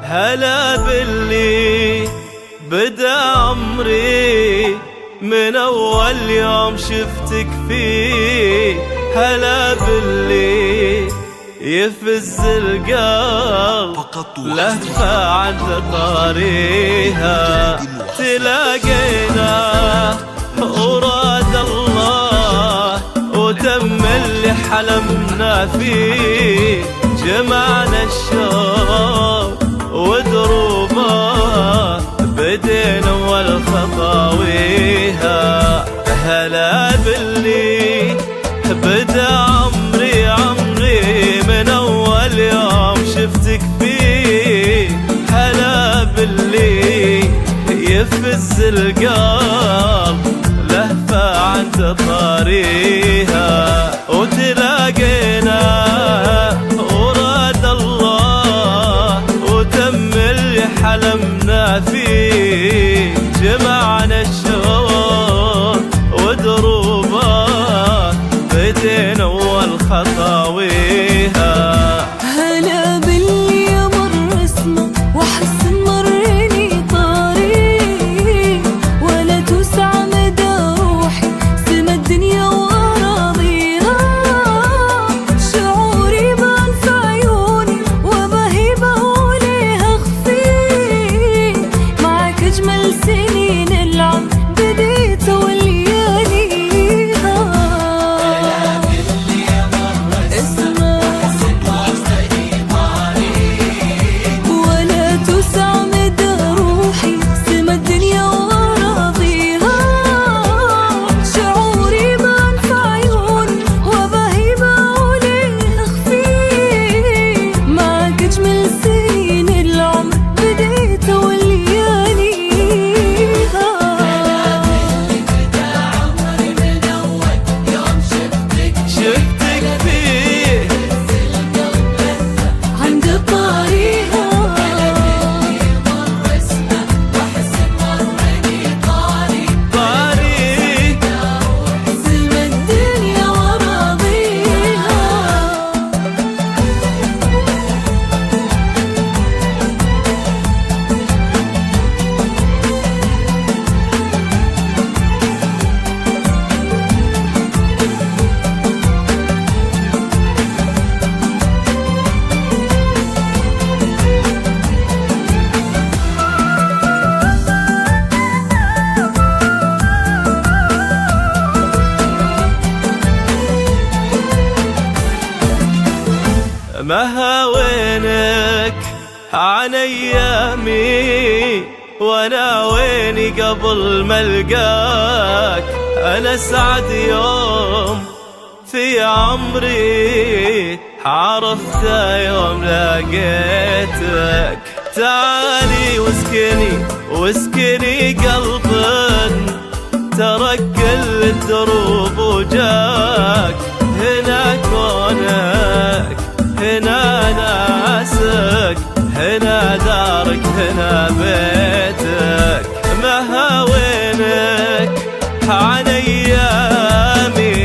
هلا باللي بدا عمري من أول يوم شفتك فيه. هلا باللي يفز القلب لهفة عند طاريها. تلاقينا وراد الله وتم اللي حلمنا فيه. جمعنا الشوق ودروبه بدينا والخطاويها. هلا باللي بدا عمري من أول يوم شفتك فيه. هلا باللي يفز القلب لهفة عند طاريها. وتلاقينا وراد الله وتم اللي حلمنا فيه. جمعنا الشوق ودروبه بدينا والخطاويها. هلا باللي مر اسمه واحس مرني طريق ولا توسع مدى روحي سما الدنيا واراضيها. شعوري بان في عيوني وبهيبه وليها خفي. معك اجمل سنين العمر بديت ولياليها. ما هاوينك عن ايامي وانا ويني قبل ما القاك. انا اسعد يوم في عمري عرفته يوم لقيتك. تعالي واسكني قلب ترك كل الدروب وجاك. هنا كونك هنا ناسك هنا دارك هنا بيتك. ما هاوينك عن ايامي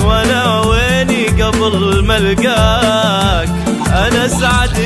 وانا ويني قبل ما القاك. انا اسعد